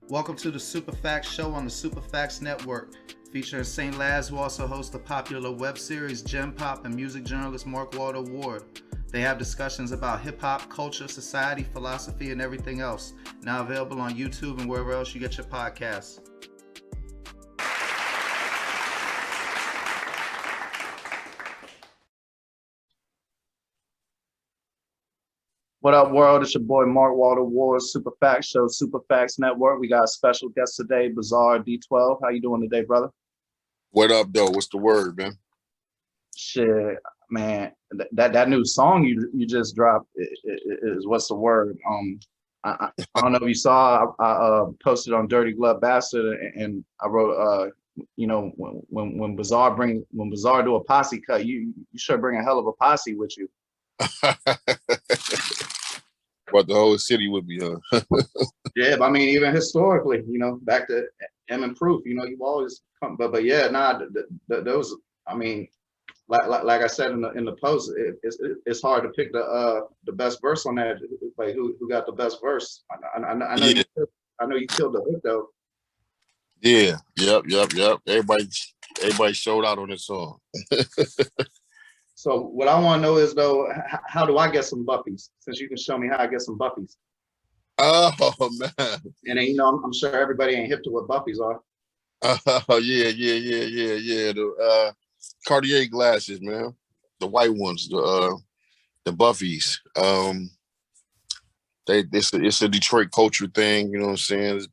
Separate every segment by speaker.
Speaker 1: Welcome to the Super Facts Show on the Super Facts Network, featuring St. Laz, who also hosts the popular web series Gem Pop and music journalist Mark Walter Ward. They have discussions about hip hop, culture, society, philosophy, and everything else. Now available on YouTube and wherever else you get your podcasts. What up, world? It's your boy Mark Walter Ward, Super Facts Show, Super Facts Network. We got a special guest today, Bizarre D12. How you doing today, brother?
Speaker 2: What up, though? What's the word, man?
Speaker 1: Shit, man, that new song you just dropped is what's the word? I don't know if you saw. I posted on Dirty Glove Bastard, and I wrote, when Bizarre do a posse cut, you should bring a hell of a posse with you.
Speaker 2: But the whole city would be,
Speaker 1: Yeah, but I mean, even historically, back to M and Proof, you've always come, but yeah, those. I mean, like I said in the post, it's hard to pick the best verse on that. Like who got the best verse? I know
Speaker 2: yeah.
Speaker 1: I know you killed the hook though.
Speaker 2: Yeah, yep. Everybody showed out on this song.
Speaker 1: So what I want to know is though, how do I get some Buffies? Since you can show me how I get some Buffies.
Speaker 2: Oh man.
Speaker 1: And then, I'm sure everybody ain't hip to what Buffies are.
Speaker 2: Oh yeah. The Cartier glasses, man. The white ones, the Buffies. It's a Detroit culture thing. You know what I'm saying?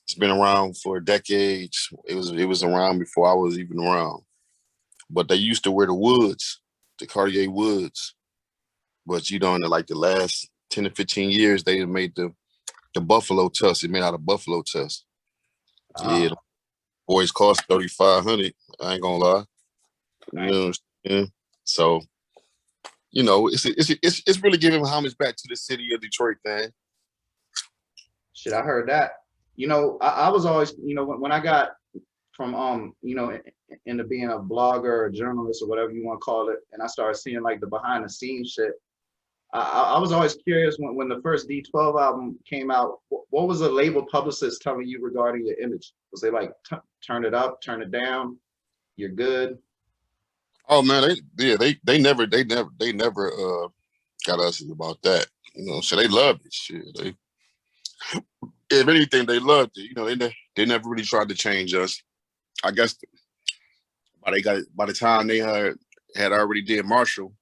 Speaker 2: It's been around for decades. It was around before I was even around. But they used to wear the woods, the Cartier woods. But in the last 10 to 15 years, they made the buffalo tusk. It made out of buffalo tusk. Yeah, the boys cost $3,500. I ain't gonna lie. You know what I'm saying? So, it's really giving homage back to the city of Detroit, thing.
Speaker 1: Shit, I heard that. I was always, when I got from into being a blogger or a journalist or whatever you want to call it, and I started seeing like the behind the scenes shit. I was always curious when the first D12 album came out, what was the label publicist telling you regarding your image? Was they like, turn it up, turn it down, you're good?
Speaker 2: Oh man, they never got us about that. So they loved it. Shit, if anything, they loved it. They never really tried to change us. I guess by the time they had already did Marshall,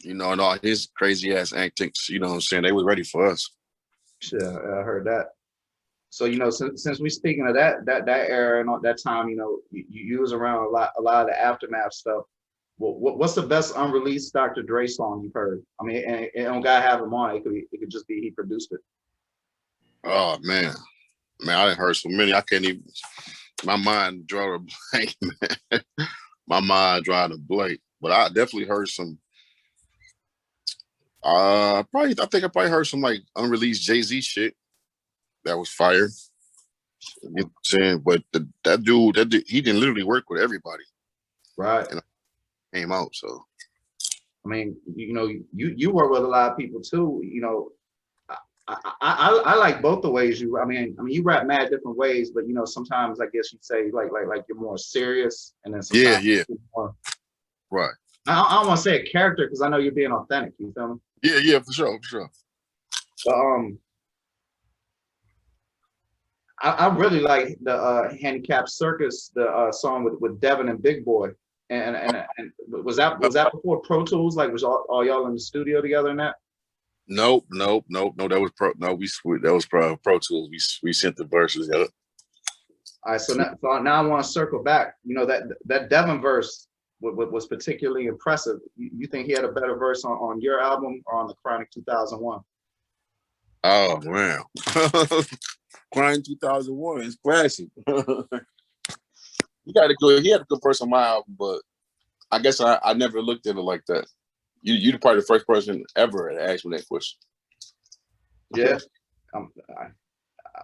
Speaker 2: and all his crazy ass antics, what I'm saying, they was ready for us.
Speaker 1: Yeah, I heard that. So since we speaking of that era and all that time, you was around a lot of the aftermath stuff. What's the best unreleased Dr. Dre song you've heard? I mean, and it don't gotta have him on. It could just be he produced it.
Speaker 2: Oh man, I done heard so many. I can't even. My mind draw a blank, man. My mind drawing a blank. But I definitely heard some. I think I probably heard some like unreleased Jay-Z shit that was fire. You know what I'm saying? But that dude, he didn't literally work with everybody.
Speaker 1: Right.
Speaker 2: And came out, so.
Speaker 1: I mean, you work with a lot of people too. I like both the ways you. I mean, you rap mad different ways, but sometimes I guess you'd say like you're more serious, and then sometimes
Speaker 2: yeah,
Speaker 1: more,
Speaker 2: right.
Speaker 1: I don't want to say a character because I know you're being authentic. You feel me?
Speaker 2: Yeah, for sure.
Speaker 1: But I really like the Handicap Circus, the song with Devin and Big Boy, and was that before Pro Tools? Like, was all y'all in the studio together in that?
Speaker 2: Nope. That was that was Pro Tools. We sent the verses together.
Speaker 1: All right, so now I want to circle back. That Devin verse was particularly impressive. You think he had a better verse on your album or on the Chronic 2001?
Speaker 2: Oh man, Chronic 2001 is classic. He had a good verse on my album, but I guess I never looked at it like that. You're probably the first person ever to ask me that question.
Speaker 1: Yeah.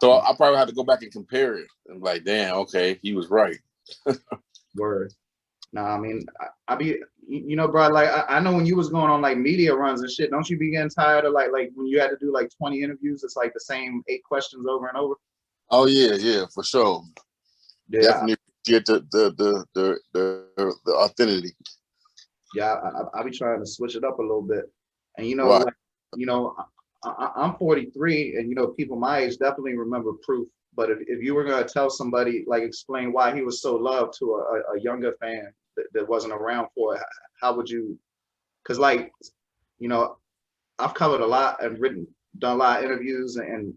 Speaker 2: So I probably have to go back and compare it. I'm like, damn, okay, he was right.
Speaker 1: Word. Nah, I mean, I be, bro, like I know when you was going on like media runs and shit, don't you be getting tired of like when you had to do like 20 interviews, it's like the same 8 questions over and over?
Speaker 2: Oh yeah, for sure.
Speaker 1: Yeah,
Speaker 2: Definitely get the authenticity.
Speaker 1: yeah, I be trying to switch it up a little bit. And
Speaker 2: Right.
Speaker 1: like, I'm 43, and people my age definitely remember Proof. But if you were gonna tell somebody, like, explain why he was so loved to a younger fan that wasn't around for it, how would you? Because, like, you know, I've covered a lot and done a lot of interviews, and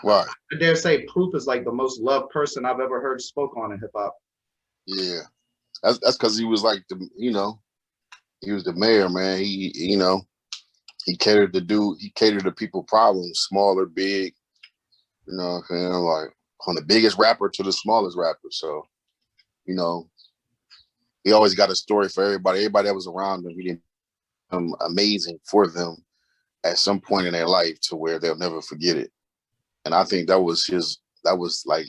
Speaker 2: Right.
Speaker 1: I dare say Proof is like the most loved person I've ever heard spoke on in hip hop.
Speaker 2: Yeah. That's because he was like he was the mayor, man. He catered to people problems, small or big, what I'm saying? Like from the biggest rapper to the smallest rapper. So, you know, he always got a story for everybody. Everybody that was around him, he did amazing for them at some point in their life to where they'll never forget it. And I think that was like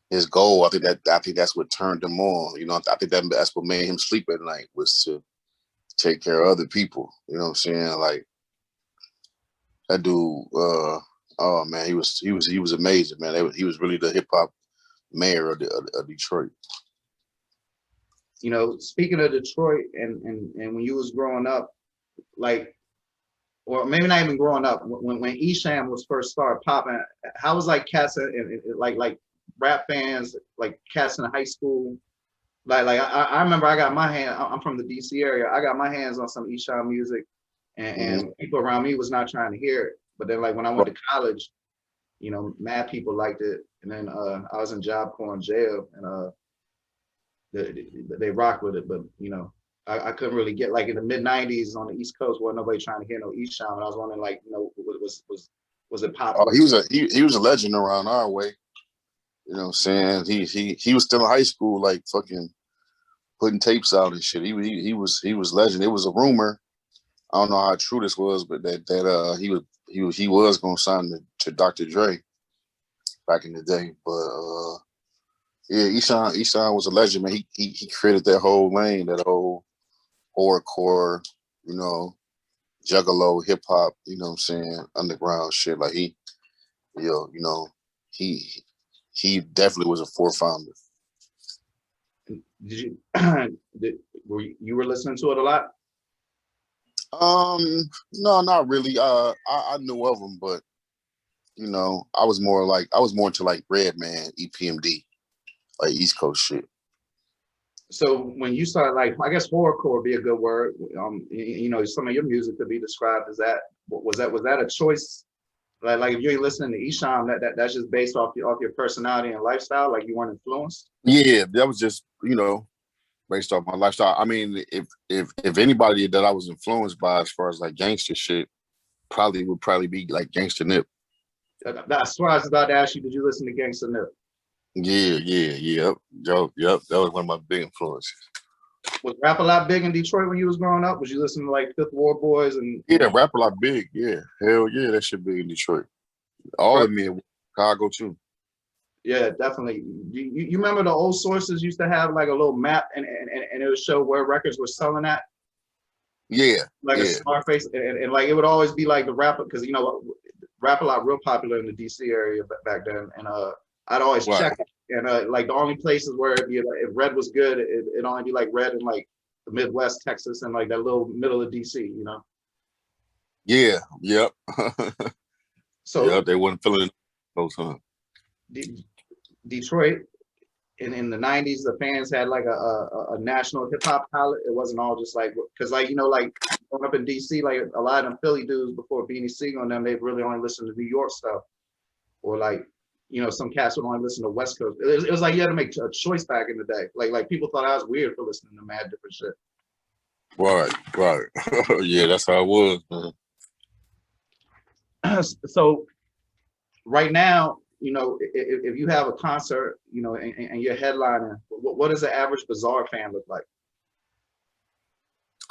Speaker 2: his goal. I think that's what turned him on. I think that's what made him sleep at night was to take care of other people. You know what I'm saying? Like that dude, oh man, he was amazing, man. He was really the hip hop mayor of Detroit.
Speaker 1: Speaking of Detroit, and when you was growing up, like, or maybe not even growing up, when Esham was first started popping, how was like cats and like rap fans, like cats in high school? I remember I got my hand. I'm from the DC area. I got my hands on some Esham music,
Speaker 2: Mm-hmm.
Speaker 1: and people around me was not trying to hear it. But then, like, when I went to college, mad people liked it. And then I was in Job Corps in jail, and they rocked with it. But I couldn't really get, like, in the mid '90s on the East Coast, wasn't nobody trying to hear no Esham. And I was wondering, like, was it
Speaker 2: Oh,
Speaker 1: popular?
Speaker 2: he was a legend around our way. You know what I'm saying? He was still in high school, like fucking putting tapes out and shit. He was legend. It was a rumor. I don't know how true this was, but that he was gonna sign to Dr. Dre back in the day. But yeah, Eshawn was a legend, man. He created that whole lane, that whole horrorcore, you know, juggalo hip hop, you know what I'm saying, underground shit. Like you know, he he definitely was a founder.
Speaker 1: Did you were you were listening to it a lot?
Speaker 2: No, not really. I knew of him, but I was more into like Redman, EPMD, like East Coast shit.
Speaker 1: So when you started, like, I guess horrorcore would be a good word. Some of your music could be described as that. Was that a choice? Like if you ain't listening to Esham, that's just based off your personality and lifestyle. Like, you weren't influenced.
Speaker 2: Yeah, that was just based off my lifestyle. I mean, if anybody that I was influenced by as far as like gangster shit, would probably be like Gangster Nip.
Speaker 1: That's why I was about to ask you. Did you listen to Gangsta Nip?
Speaker 2: Yep. That was one of my big influences.
Speaker 1: Was rap a lot big in Detroit when you was growing up? Was you listening to like Fifth Ward Boys and
Speaker 2: Yeah, rap a lot big. Yeah, hell yeah, that shit big in Detroit. All
Speaker 1: right?
Speaker 2: of me in Chicago too.
Speaker 1: Yeah, definitely. You remember the old sources used to have like a little map, and it would show where records were selling at,
Speaker 2: Yeah,
Speaker 1: like a
Speaker 2: yeah,
Speaker 1: Scarface, and like it would always be like the rapper, because rap a lot real popular in the DC area back then, and I'd always
Speaker 2: right.
Speaker 1: check it, and like the only places where if red was good, it'd only be like red in like the Midwest, Texas, and like that little middle of DC.
Speaker 2: Yeah, yep. Yeah,
Speaker 1: So
Speaker 2: they wasn't feeling those, huh?
Speaker 1: D- Detroit in the '90s, the fans had like a national hip hop palette. It wasn't all just like, because, like, like growing up in DC, like a lot of them Philly dudes before Beanie Siegel and them, they really only listened to New York stuff, or like some cats would only listen to West Coast. It was like you had to make a choice back in the day. Like people thought I was weird for listening to mad different shit.
Speaker 2: Right. Yeah, that's how it was, man.
Speaker 1: So right now, if you have a concert, and you're headlining, what does an average Bazaar fan look like?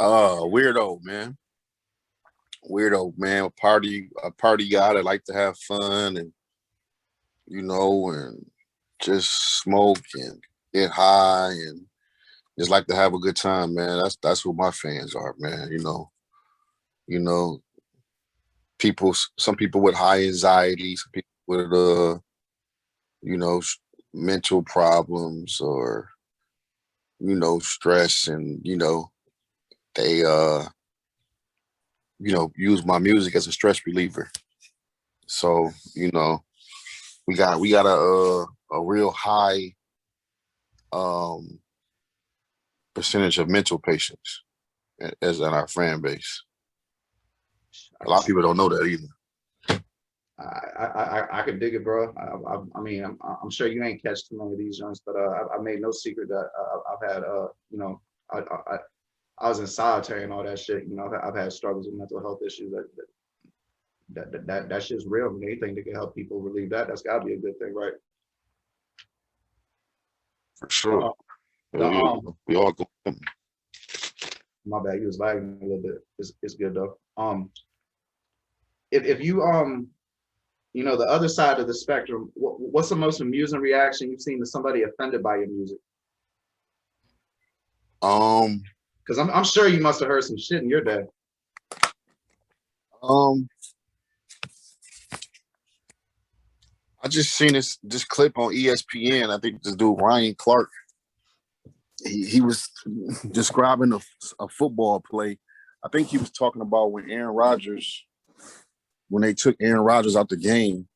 Speaker 2: Weirdo, man. Weirdo, man. A party guy that like to have fun and and just smoke and get high and just like to have a good time, man. That's who my fans are, man. You know, some people with high anxiety, some people with you know, mental problems or stress, and they use my music as a stress reliever. So we got a real high um percentage of mental patients as in our fan base.
Speaker 1: I
Speaker 2: A lot
Speaker 1: can
Speaker 2: of people don't know that either.
Speaker 1: I could dig it, bro. I mean, I'm sure you ain't catch too many of these joints, but I made no secret that I've had I was in solitary and all that shit. You know, I've had struggles with mental health issues. That shit's real. I mean, anything that can help people relieve that's got to be a good thing, right?
Speaker 2: For sure.
Speaker 1: The
Speaker 2: We all go.
Speaker 1: my bad, he was lagging a little bit. It's good though. If you the other side of the spectrum, what's the most amusing reaction you've seen to somebody offended by your music?
Speaker 2: Um,
Speaker 1: Because I'm sure you must have heard some shit in your day.
Speaker 2: um, I just seen this clip on ESPN. I think this dude Ryan Clark. He was describing a football play. I think he was talking about when they took Aaron Rodgers out the game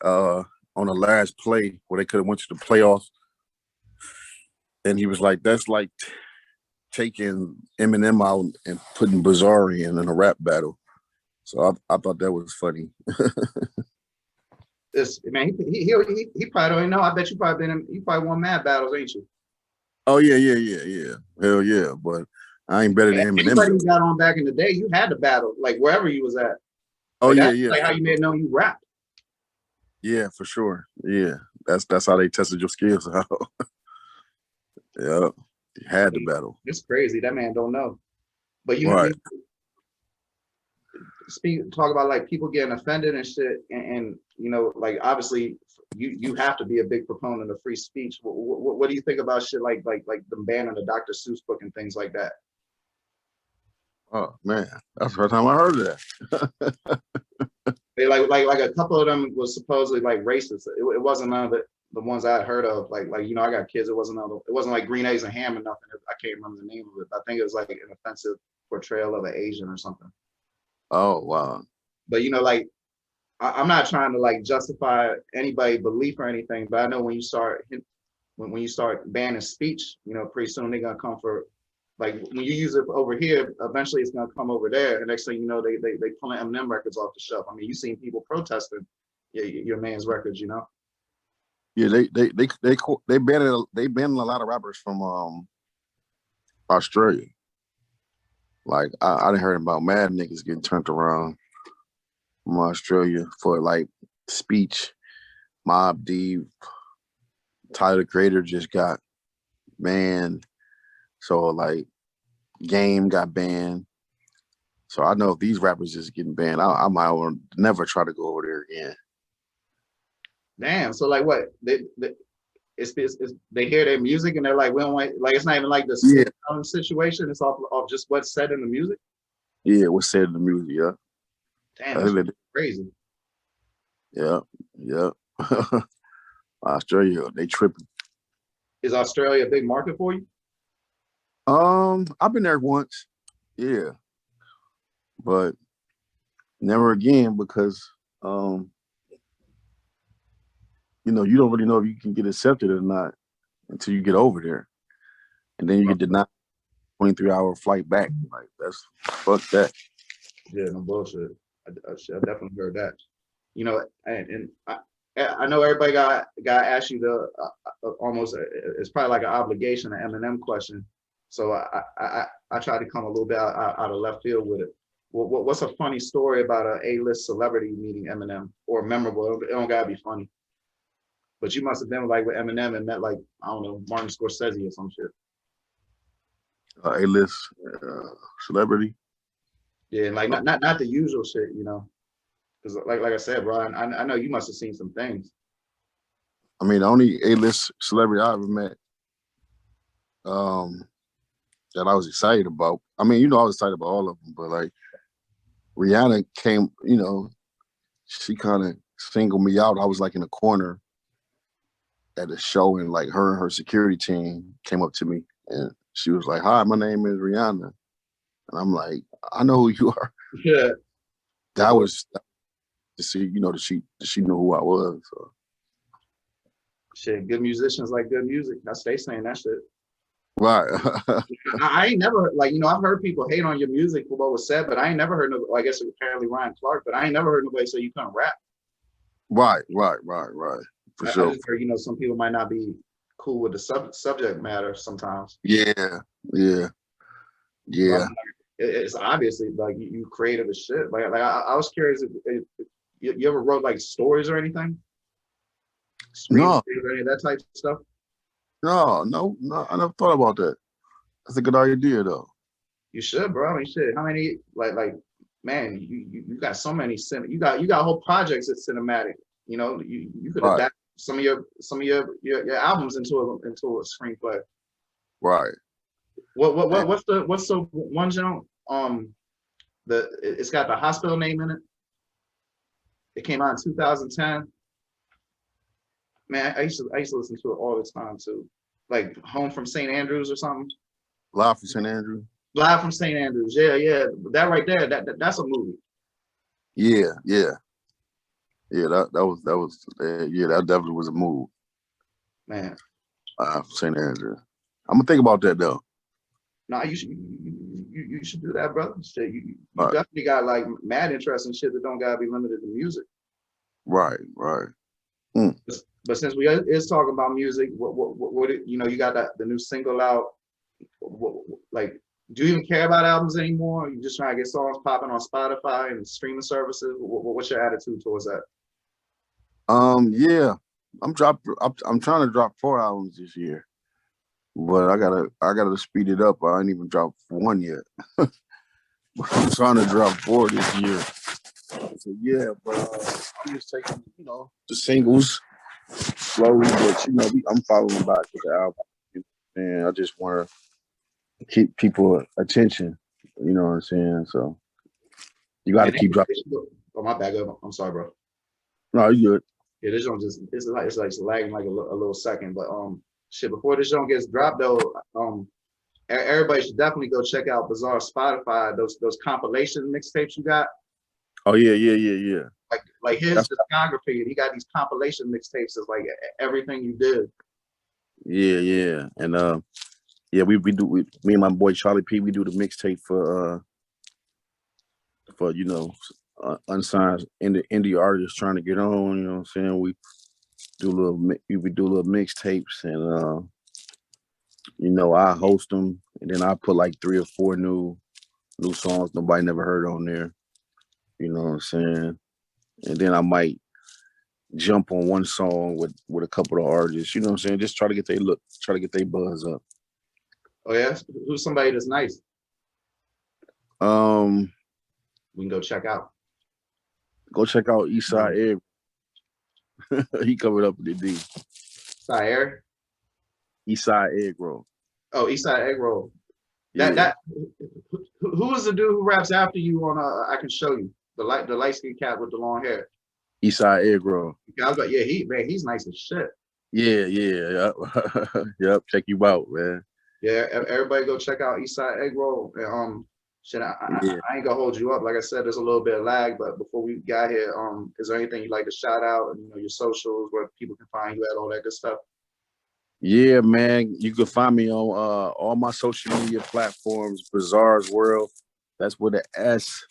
Speaker 2: on the last play where they could have went to the playoffs. And he was like, that's like taking Eminem out and putting Bizarre in a rap battle. So I thought that was funny.
Speaker 1: This man, he probably don't know. I bet you probably won mad battles, ain't you?
Speaker 2: Oh yeah. Hell yeah. But I ain't better than Eminem.
Speaker 1: Anybody you got on back in the day, you had to battle, like wherever you was at.
Speaker 2: Oh
Speaker 1: Like,
Speaker 2: yeah,
Speaker 1: that's
Speaker 2: yeah.
Speaker 1: like how you made know you rap.
Speaker 2: Yeah, for sure. Yeah. That's how they tested your skills out. Yeah. You had to battle.
Speaker 1: It's crazy. That man don't know. But
Speaker 2: Right.
Speaker 1: talk about like people getting offended and shit, and like obviously you have to be a big proponent of free speech. What do you think about shit like the banning the Dr. Seuss book and things like that?
Speaker 2: Oh man, that's the first time I heard of that.
Speaker 1: They like a couple of them was supposedly like racist. It wasn't none of the ones I had heard of. Like I got kids. It wasn't like Green Eggs and Ham or nothing. I can't remember the name of it. I think it was like an offensive portrayal of an Asian or something.
Speaker 2: Oh wow.
Speaker 1: But like I'm not trying to like justify anybody's belief or anything, but I know when you start banning speech, pretty soon they're gonna come for, like when you use it over here, eventually it's gonna come over there. And next thing you know, they pulling Eminem records off the shelf. I mean, you seen people protesting your man's records,
Speaker 2: Yeah, they banned a lot of rappers from Australia. Like I didn't heard about mad niggas getting turned around from Australia for like speech. Mob Deep, Tyler the Creator just got banned. So like Game got banned. So I know if these rappers is getting banned, I might never try to go over there again.
Speaker 1: Damn. So like what it's they hear their music and they're like, we don't want, like it's not even like the situation. It's off just what's said in the music.
Speaker 2: Yeah, what's said in the music. Yeah.
Speaker 1: Damn, that's crazy.
Speaker 2: Yeah. Australia, they tripping.
Speaker 1: Is Australia a big market for you?
Speaker 2: I've been there once. Yeah. But never again because you don't really know if you can get accepted or not until you get over there. And then you get denied 23-hour flight back. Like that's fuck that.
Speaker 1: Yeah, no bullshit. I definitely heard that. And I know everybody got asked you the almost it's probably like an obligation, an Eminem question. So I try to come a little bit out of left field with it. What's a funny story about an A-list celebrity meeting Eminem, or memorable? It don't gotta be funny, but you must have been like with Eminem and met like, I don't know, Martin Scorsese or some shit.
Speaker 2: A-list celebrity.
Speaker 1: Yeah, like not the usual shit, because like I said, bro, I know you must have seen some things.
Speaker 2: I mean, the only A-list celebrity I ever met that I was excited about. I mean, I was excited about all of them, but like Rihanna came, she kind of single me out. I was like in a corner at a show, and like her and her security team came up to me, and she was like, "Hi, my name is Rihanna," and I'm like, "I know who you are."
Speaker 1: Yeah.
Speaker 2: That was to see, that she knew who I was. So.
Speaker 1: Shit, good musicians like good music. That's they saying that shit.
Speaker 2: Right.
Speaker 1: I ain't never I've heard people hate on your music for what was said, but I ain't never heard no. I guess apparently Ryan Clark, but I ain't never heard nobody say you couldn't rap.
Speaker 2: Right. For sure.
Speaker 1: I just heard some people might not be cool with the subject matter sometimes.
Speaker 2: Yeah.
Speaker 1: It's obviously like you creative as shit. Like I was curious if you ever wrote like stories or anything?
Speaker 2: No.
Speaker 1: Or any of that type of stuff?
Speaker 2: No. I never thought about that. That's a good idea, though.
Speaker 1: You should, bro. I mean, shit. How many man? You got so many you got whole projects that's cinematic. You could adapt some of your albums into a screenplay.
Speaker 2: Right.
Speaker 1: What's the one genre? It's got the hospital name in it. It came out in 2010. Man, I used to listen to it all the time too. Like Home from St. Andrews or something.
Speaker 2: Live from St. Andrews.
Speaker 1: Live from St. Andrews. Yeah. That right there. That's a movie.
Speaker 2: Yeah. That definitely was a move.
Speaker 1: Man.
Speaker 2: St. Andrews. I'm gonna think about that though.
Speaker 1: No, you should do that, brother. Shit, you definitely got like mad interest in shit that don't gotta be limited to music.
Speaker 2: Right.
Speaker 1: But since we is talking about music, what you got the new single out. Like, do you even care about albums anymore? You just trying to get songs popping on Spotify and streaming services? What's your attitude towards that?
Speaker 2: Yeah, I'm trying to drop 4 albums this year, but I gotta speed it up. I ain't even dropped 1 yet. I'm trying to drop 4 this year. So yeah, but I'm just taking the singles slowly, but I'm following back with the album, and I just want to keep people attention. You know what I'm saying? So you got to keep dropping.
Speaker 1: Oh, my bad. I'm sorry, bro.
Speaker 2: No, you good.
Speaker 1: Yeah, this one it's like lagging like a little second, but shit. Before this song gets dropped though, everybody should definitely go check out Bizarre Spotify. Those compilation mixtapes you got.
Speaker 2: Oh yeah.
Speaker 1: Like his discography, he got these compilation mixtapes of like everything you did.
Speaker 2: Yeah, and me and my boy Charlie P, we do the mixtape for unsigned indie artists trying to get on. You know what I'm saying? We do little mixtapes, and I host them, and then I put like 3 or 4 new songs nobody never heard on there. You know what I'm saying? And then I might jump on one song with a couple of artists. You know what I'm saying? Just try to get their buzz up.
Speaker 1: Oh yeah, who's somebody that's nice? We can go check out.
Speaker 2: Go check out Eastside Egg. He covered up with the D. Eastside Egg Roll.
Speaker 1: Oh, Eastside Egg Roll. Who was the dude who raps after you on I Can Show You? The light skinned cat with the long hair.
Speaker 2: Eastside Egg Roll.
Speaker 1: Yeah, he's nice as shit.
Speaker 2: Yeah. Yep. Check you out, man.
Speaker 1: Yeah, everybody go check out Eastside Egg Roll. And I ain't gonna hold you up. Like I said, there's a little bit of lag, but before we got here, is there anything you'd like to shout out? And your socials, where people can find you at, all that good stuff.
Speaker 2: Yeah, man. You can find me on all my social media platforms, Bizarre's World. That's with an S.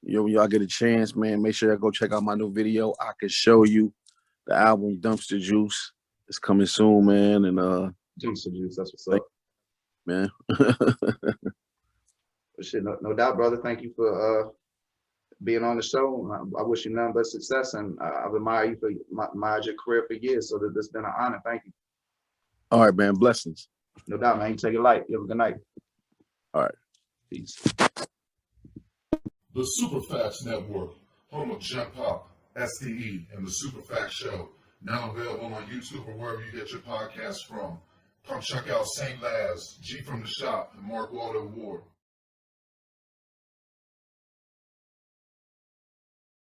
Speaker 2: When y'all get a chance, man, make sure y'all go check out my new video. I Can Show You. The album Dumpster Juice. It's coming soon, man. And
Speaker 1: Dumpster Juice, that's what's up.
Speaker 2: Man.
Speaker 1: Shit, no doubt, brother. Thank you for being on the show. I wish you nothing but success, and I've admired your career for years. So that's been an honor. Thank you.
Speaker 2: All right, man. Blessings.
Speaker 1: No doubt, man. You take it light. You have a good night.
Speaker 2: All right.
Speaker 1: Peace.
Speaker 3: The Superfacts Network, home of Jump Pop, STE, and the Superfacts Show, now available on YouTube or wherever you get your podcasts from. Come check out St. Laz, G from the Shop, and Mark Waldo Ward.